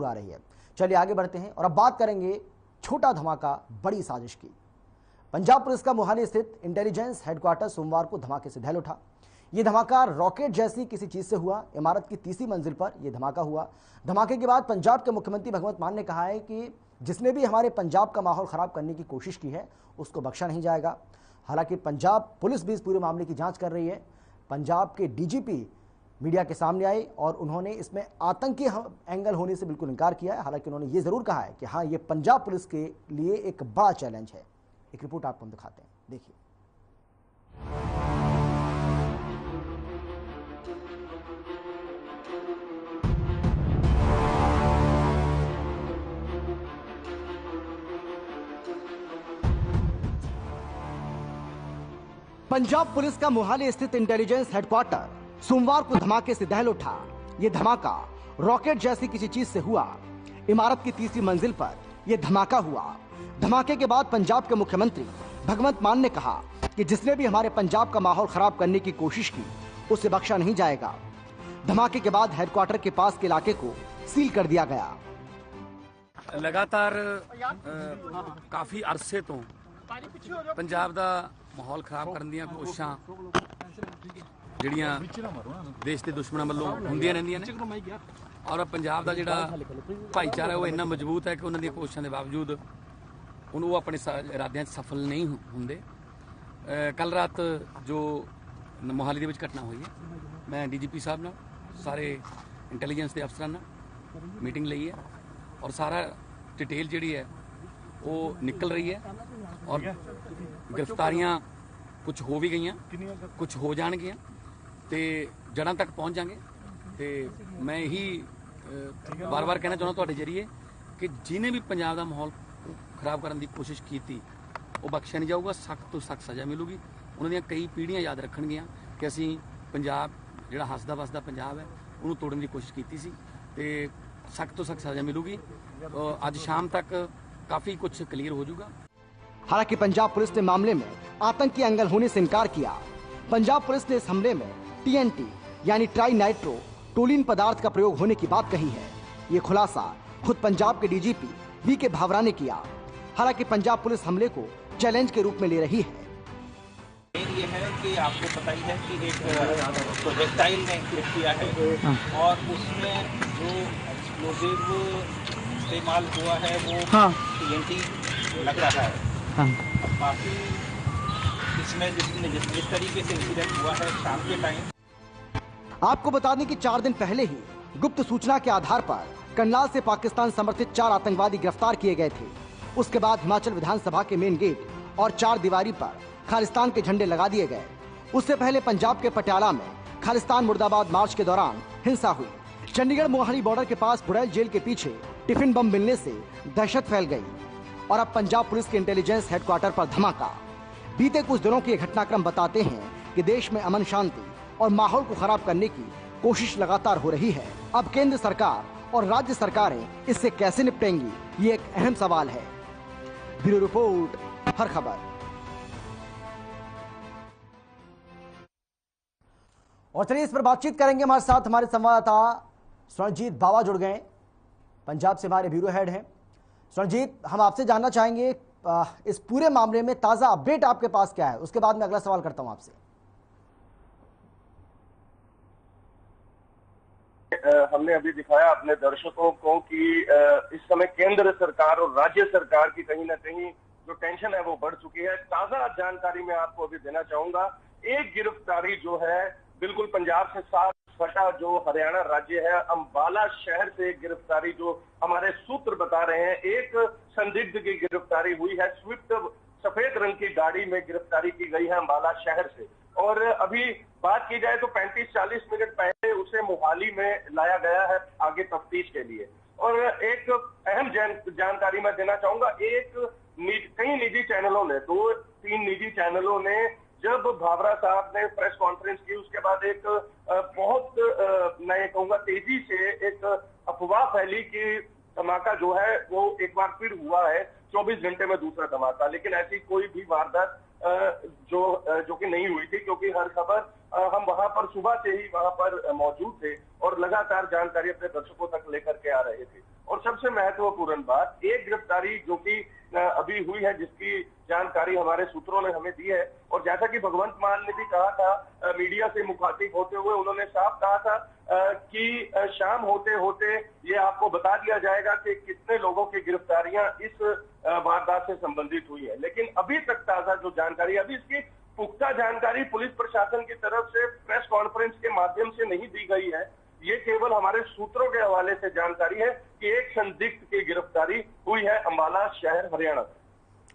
आ रही है। चलिए आगे बढ़ते हैं और अब बात करेंगे छोटा धमाका बड़ी साजिश की। पंजाब पुलिस का मोहाली स्थित इंटेलिजेंस हेडक्वार्टर सोमवार को धमाके से दहल उठा। यह धमाका रॉकेट जैसी किसी चीज से हुआ। इमारत की तीसरी मंजिल पर यह धमाका हुआ। धमाके के बाद पंजाब के मुख्यमंत्री भगवंत मान ने कहा है कि जिसने भी हमारे पंजाब का माहौल खराब करने की कोशिश की है उसको बख्शा नहीं जाएगा। हालांकि पंजाब पुलिस भी इस पूरे मामले की जांच कर रही है। पंजाब के डीजीपी मीडिया के सामने आए और उन्होंने इसमें आतंकी एंगल होने से बिल्कुल इनकार किया है। हालांकि उन्होंने ये जरूर कहा है कि हाँ, ये पंजाब पुलिस के लिए एक बड़ा चैलेंज है। एक रिपोर्ट आपको हम दिखाते हैं, देखिए। पंजाब पुलिस का मोहाली स्थित इंटेलिजेंस हेडक्वार्टर सोमवार को धमाके से दहल उठा। यह धमाका रॉकेट जैसी किसी चीज से हुआ। इमारत की तीसरी मंजिल पर यह धमाका हुआ। धमाके के बाद पंजाब के मुख्यमंत्री भगवंत मान ने कहा कि जिसने भी हमारे पंजाब का माहौल खराब करने की कोशिश की उसे बख्शा नहीं जाएगा। धमाके के बाद हेडक्वार्टर के पास के इलाके को सील कर दिया गया। लगातार काफी अरसे तो पंजाब का माहौल खराब करने ਦੀਆਂ ਕੋਸ਼ਿਸ਼ਾਂ ਜਿਹੜੀਆਂ ਦੇਸ਼ ਦੇ ਦੁਸ਼ਮਣਾਂ ਵੱਲੋਂ ਹੁੰਦੀਆਂ ਰਹਿੰਦੀਆਂ ਨੇ ਔਰ ਪੰਜਾਬ ਦਾ ਜਿਹੜਾ ਭਾਈਚਾਰਾ ਉਹ ਇੰਨਾ ਮਜ਼ਬੂਤ ਹੈ ਕਿ ਉਹਨਾਂ ਦੀਆਂ ਕੋਸ਼ਿਸ਼ਾਂ ਦੇ ਬਾਵਜੂਦ ਉਹ ਆਪਣੇ ਇਰਾਦਿਆਂ 'ਚ ਸਫਲ ਨਹੀਂ ਹੁੰਦੇ। ਕੱਲ ਰਾਤ ਜੋ ਮੋਹਾਲੀ ਦੇ ਵਿੱਚ ਘਟਨਾ ਹੋਈ ਹੈ, ਮੈਂ ਡੀਜੀਪੀ ਸਾਹਿਬ ਨਾਲ ਸਾਰੇ ਇੰਟੈਲੀਜੈਂਸ ਦੇ ਅਫਸਰਾਂ ਨਾਲ ਮੀਟਿੰਗ ਲਈ ਹੈ ਔਰ ਸਾਰਾ डिटेल जी है वो निकल रही है और गिरफ्तारियां कुछ हो भी गई, कुछ हो जाएगियां तो जड़ां तक पहुँच जाएंगे। तो मैं यही बार बार कहना चाहना तुहाडे जरिए कि जिन्हें भी पंजाब का माहौल खराब करने की कोशिश की थी वो बख्शिया नहीं जाऊगा, सख्त तो सख्त सज़ा मिलूगी। उन्होंने कई पीढ़ियां याद रखणगियां कि असी पंजाब जिहड़ा हसदा वसदा पंजाब है उन्होंने तोड़ने की कोशिश की सी ते सख्त तो सख्त सजा मिलूगी। तो आज शाम तक काफी कुछ क्लियर हो जाएगा। हालांकि पंजाब पुलिस ने मामले में आतंकी एंगल होने से इनकार किया। पंजाब पुलिस ने इस हमले में टीएनटी यानी ट्राई नाइट्रो टोलिन पदार्थ का प्रयोग होने की बात कही है। ये खुलासा खुद पंजाब के डीजीपी वीके भावरा ने किया। हालांकि पंजाब पुलिस हमले को चैलेंज के रूप में ले रही है। ये है कि आपको पता ही है कि एक प्रोजेक्टाइल ने हिट किया है और उसमें जो एक्सप्लोजिव इस्तेमाल हुआ है वो टीएनटी लग रहा है। अब बाकी इसमें जिस तरीके से इंसिडेंट हुआ है शाम के टाइम। आपको बता दें कि 4 दिन पहले ही गुप्त सूचना के आधार पर करनाल से पाकिस्तान समर्थित 4 आतंकवादी गिरफ्तार किए गए थे। उसके बाद हिमाचल विधानसभा के मेन गेट और 4 दीवारी पर खालिस्तान के झंडे लगा दिए गए। उससे पहले पंजाब के पटियाला में खालिस्तान मुर्दाबाद मार्च के दौरान हिंसा हुई। चंडीगढ़ मोहाली बॉर्डर के पास बुड़ैल जेल के पीछे टिफिन बम मिलने से दहशत फैल गई और अब पंजाब पुलिस के इंटेलिजेंस हेडक्वार्टर पर धमाका। बीते कुछ दिनों के घटनाक्रम बताते हैं कि देश में अमन शांति और माहौल को खराब करने की कोशिश लगातार हो रही है। अब केंद्र सरकार और राज्य सरकारें इससे कैसे निपटेंगी, ये एक अहम सवाल है। ब्यूरो रिपोर्ट, हर खबर। और चलिए इस पर बातचीत करेंगे। हमारे साथ हमारे संवाददाता स्वर्णजीत बावा जुड़ गए, पंजाब से हमारे ब्यूरो हेड हैं। स्वर्णजीत, हम आपसे जानना चाहेंगे इस पूरे मामले में ताजा अपडेट आपके पास क्या है, उसके बाद मैं अगला सवाल करता हूं आपसे। हमने अभी दिखाया अपने दर्शकों को कि इस समय केंद्र सरकार और राज्य सरकार की कहीं ना कहीं जो टेंशन है वो बढ़ चुकी है। ताजा जानकारी मैं आपको अभी देना चाहूंगा। एक गिरफ्तारी जो है बिल्कुल पंजाब से साथ सटा जो हरियाणा राज्य है, अंबाला शहर से गिरफ्तारी जो हमारे सूत्र बता रहे हैं। एक संदिग्ध की गिरफ्तारी हुई है, स्विफ्ट सफेद रंग की गाड़ी में गिरफ्तारी की गई है अंबाला शहर से। और अभी बात की जाए तो 35-40 मिनट पहले उसे मोहाली में लाया गया है आगे तफ्तीश के लिए। और एक अहम जानकारी मैं देना चाहूंगा, कई निजी चैनलों ने 2-3 निजी चैनलों ने जब भावरा साहब ने प्रेस कॉन्फ्रेंस की उसके बाद एक बहुत मैं कहूंगा तेजी से एक अफवाह फैली कि धमाका जो है वो एक बार फिर हुआ है 24 घंटे में दूसरा धमाका। लेकिन ऐसी कोई भी वारदात जो कि नहीं हुई थी, क्योंकि हर खबर हम वहां पर सुबह से ही वहां पर मौजूद थे और लगातार जानकारी अपने दर्शकों तक लेकर के आ रहे थे। और सबसे महत्वपूर्ण बात, एक गिरफ्तारी जो कि अभी हुई है, जिसकी जानकारी हमारे सूत्रों ने हमें दी है, और जैसा कि भगवंत मान ने भी कहा था मीडिया से मुखातिब होते हुए, उन्होंने साफ कहा था कि शाम होते होते ये आपको बता दिया जाएगा कि कितने लोगों की गिरफ्तारियां इस वारदात से संबंधित हुई है। लेकिन अभी तक ताजा जो जानकारी, अभी इसकी पुख्ता जानकारी पुलिस प्रशासन की तरफ से प्रेस कॉन्फ्रेंस के माध्यम से नहीं दी गई है। ये केवल हमारे सूत्रों के हवाले से जानकारी है कि एक संदिग्ध की गिरफ्तारी हुई है अंबाला शहर, हरियाणा।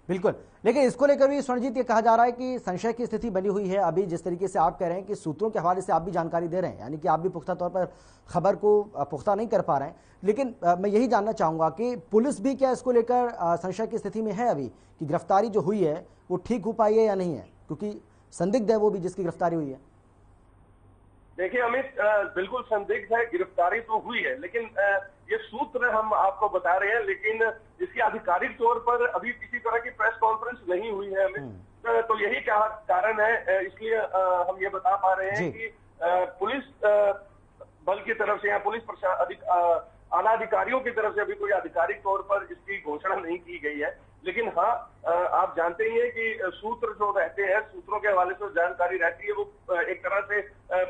बिल्कुल, लेकिन इसको लेकर भी स्वर्णजीत ये कहा जा रहा है कि संशय की स्थिति बनी हुई है। अभी जिस तरीके से आप कह रहे हैं कि सूत्रों के हवाले से आप भी जानकारी दे रहे हैं, यानी कि आप भी पुख्ता तौर पर खबर को पुख्ता नहीं कर पा रहे हैं, लेकिन मैं यही जानना चाहूंगा कि पुलिस भी क्या इसको लेकर संशय की स्थिति में है अभी, कि गिरफ्तारी जो हुई है वो ठीक हो पाई है या नहीं है, क्योंकि संदिग्ध है वो भी जिसकी गिरफ्तारी हुई है। देखिए अमित, बिल्कुल संदिग्ध है, गिरफ्तारी तो हुई है, लेकिन ये सूत्र हम आपको बता रहे हैं, लेकिन इसकी आधिकारिक तौर पर अभी किसी तरह की प्रेस कॉन्फ्रेंस नहीं हुई है अमित। तो यही कारण है, इसलिए हम ये बता पा रहे हैं कि पुलिस बल की तरफ से या पुलिस आला अधिकारियों की तरफ से अभी कोई आधिकारिक तौर पर इसकी घोषणा नहीं की गई है। लेकिन हाँ, आप जानते ही हैं कि सूत्र जो रहते हैं, सूत्रों के हवाले से जानकारी रहती है, वो एक तरह से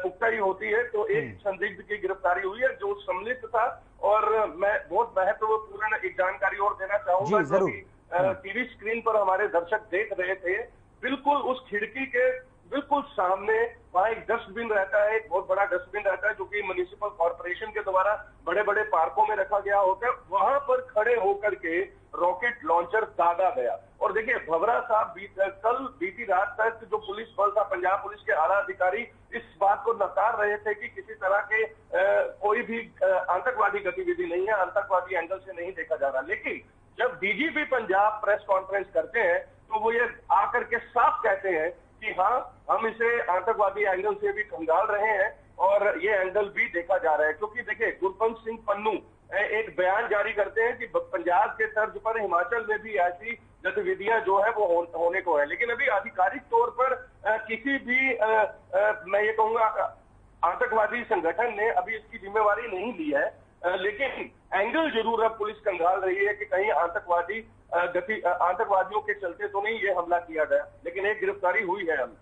पुख्ता ही होती है। तो एक संदिग्ध की गिरफ्तारी हुई है जो सम्मिलित था, और मैं बहुत महत्वपूर्ण एक जानकारी और देना चाहूंगा, जो कि टीवी स्क्रीन पर हमारे दर्शक देख रहे थे। बिल्कुल उस खिड़की के बिल्कुल सामने वहाँ एक डस्टबिन रहता है, एक बहुत बड़ा डस्टबिन रहता है, जो कि म्युनिसिपल कॉर्पोरेशन के द्वारा बड़े बड़े पार्कों में रखा गया होता है। वहां पर खड़े होकर के रॉकेट लॉन्चर दागा गया। और देखिए, भवरा साहब कल बीती रात तक जो पुलिस बल था, पंजाब पुलिस के आला अधिकारी इस बात को नकार रहे थे कि किसी तरह के कोई भी आतंकवादी गतिविधि नहीं है, आतंकवादी एंगल से नहीं देखा जा रहा। लेकिन जब डीजीपी पंजाब प्रेस कॉन्फ्रेंस करते हैं तो वो ये आकर के साफ कहते हैं कि हाँ, हम इसे आतंकवादी एंगल से भी खंगाल रहे हैं और ये एंगल भी देखा जा रहा है। क्योंकि देखिए, गुरपंत सिंह पन्नू एक बयान जारी करते हैं कि पंजाब के तर्ज पर हिमाचल में भी ऐसी गतिविधियां जो है वो होने को है। लेकिन अभी आधिकारिक तौर पर किसी भी मैं ये कहूंगा आतंकवादी संगठन ने अभी इसकी जिम्मेवारी नहीं ली है। लेकिन एंगल जरूर अब पुलिस खंगाल रही है कि कहीं आतंकवादियों के चलते तो नहीं ये हमला किया गया। लेकिन एक गिरफ्तारी हुई है हम।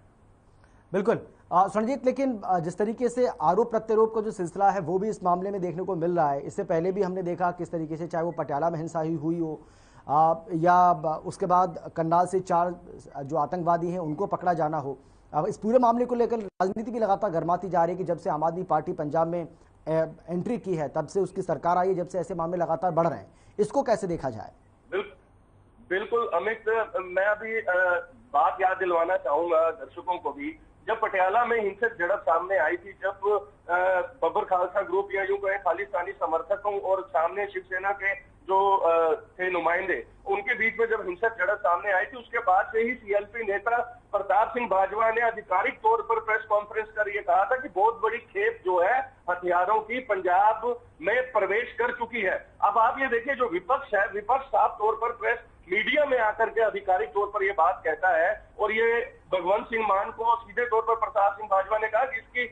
बिल्कुल स्वर्णजीत, लेकिन जिस तरीके से आरोप प्रत्यारोप का जो सिलसिला है वो भी इस मामले में देखने को मिल रहा है। इससे पहले भी हमने देखा किस तरीके से, चाहे वो पटियाला में हिंसा हुई हो या उसके बाद करनाल से 4 जो आतंकवादी हैं उनको पकड़ा जाना हो। इस पूरे मामले को लेकर राजनीति भी लगातार गर्माती जा रही है कि जब से आम आदमी पार्टी पंजाब में एंट्री की है तब से उसकी सरकार आई है, जब से ऐसे मामले लगातार बढ़ रहे हैं, इसको कैसे देखा जाए? बिल्कुल अमित, मैं अभी बात याद दिलवाना चाहूंगा दर्शकों को भी। जब पटियाला में हिंसक झड़प सामने आई थी, जब बब्बर खालसा ग्रुप या यूं कहें खालिस्तानी समर्थकों और सामने शिवसेना के जो थे नुमाइंदे, उनके बीच में जब हिंसक झड़प सामने आई थी, उसके बाद से ही सीएलपी नेता प्रताप सिंह बाजवा ने आधिकारिक तौर पर प्रेस कॉन्फ्रेंस कर ये कहा था कि बहुत बड़ी खेप जो है हथियारों की पंजाब में प्रवेश कर चुकी है। अब आप ये देखिए, जो विपक्ष है, विपक्ष साफ तौर पर प्रेस मीडिया में आकर के आधिकारिक तौर पर यह बात कहता है, और ये भगवंत सिंह मान को सीधे तौर पर प्रताप सिंह बाजवा ने कहा कि इसकी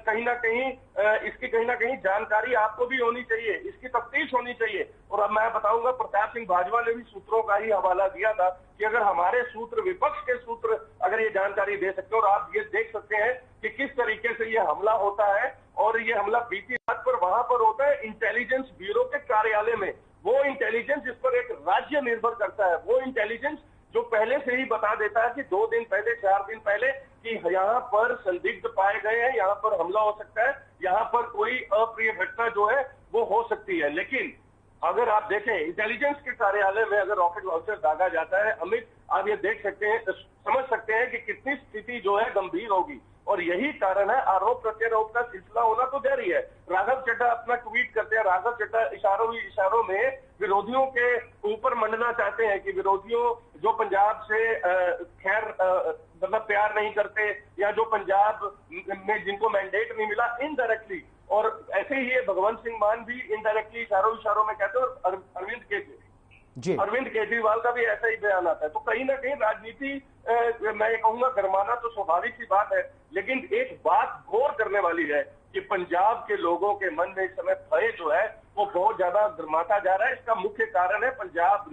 कहीं ना कहीं जानकारी आपको भी होनी चाहिए, इसकी तफ्तीश होनी चाहिए। और अब मैं बताऊंगा, प्रताप सिंह बाजवा ने भी सूत्रों का ही हवाला दिया था कि अगर हमारे सूत्र, विपक्ष के सूत्र अगर ये जानकारी दे सकते हैं, और आप ये देख सकते हैं कि किस तरीके से ये हमला होता है, और ये हमला बीती रात पर वहां पर होता है इंटेलिजेंस ब्यूरो के कार्यालय में। वो इंटेलिजेंस जिस पर एक राज्य निर्भर करता है, वो इंटेलिजेंस जो पहले से ही बता देता है कि 2 दिन पहले, 4 दिन पहले कि यहाँ पर संदिग्ध पाए गए हैं, यहाँ पर हमला हो सकता है, यहाँ पर कोई अप्रिय घटना जो है वो हो सकती है। लेकिन अगर आप देखें, इंटेलिजेंस के कार्यालय में अगर रॉकेट लॉन्चर दागा जाता है अमित, आप ये देख सकते हैं, समझ सकते हैं कि कितनी स्थिति जो है गंभीर होगी। और यही कारण है, आरोप प्रत्यारोप का सिलसिला होना तो जारी है। राघव चड्ढा अपना ट्वीट करते हैं, राघव चड्ढा इशारों में विरोधियों के ऊपर मंडना चाहते हैं कि विरोधियों जो पंजाब से खैर मतलब प्यार नहीं करते, या जो पंजाब में जिनको मैंडेट नहीं मिला इनडायरेक्टली, और ऐसे ही भगवंत सिंह मान भी इनडायरेक्टली इशारों में कहते हैं। और अरविंद केजरीवाल का भी ऐसा ही बयान आता है। तो कहीं ना कहीं राजनीति, मैं ये कहूंगा, गरमाना तो स्वाभाविक सी बात है, लेकिन एक बात गौर करने वाली है कि पंजाब के लोगों के मन में इस समय भय जो है वो बहुत ज्यादा गर्माता जा रहा है। इसका मुख्य कारण है पंजाब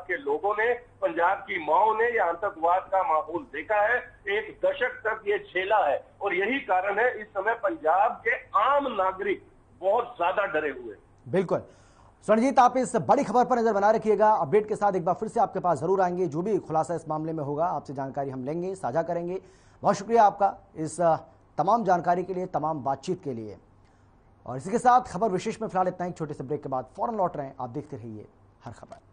के लोगों ने, पंजाब की माओ ने यह आतंकवाद का माहौल देखा है, एक दशक तक ये झेला है, और यही कारण है इस समय पंजाब के आम नागरिक बहुत ज्यादा डरे हुए। बिल्कुल स्वर्णजीत, आप इस बड़ी खबर पर नजर बना रखिएगा। अपडेट के साथ एक बार फिर से आपके पास जरूर आएंगे। जो भी खुलासा इस मामले में होगा आपसे जानकारी हम लेंगे, साझा करेंगे। बहुत शुक्रिया आपका इस तमाम जानकारी के लिए, तमाम बातचीत के लिए। और इसी के साथ खबर विशेष में फिलहाल इतना ही। छोटे से ब्रेक के बाद फौरन लौट रहे हैं। आप देखते रहिए हर खबर।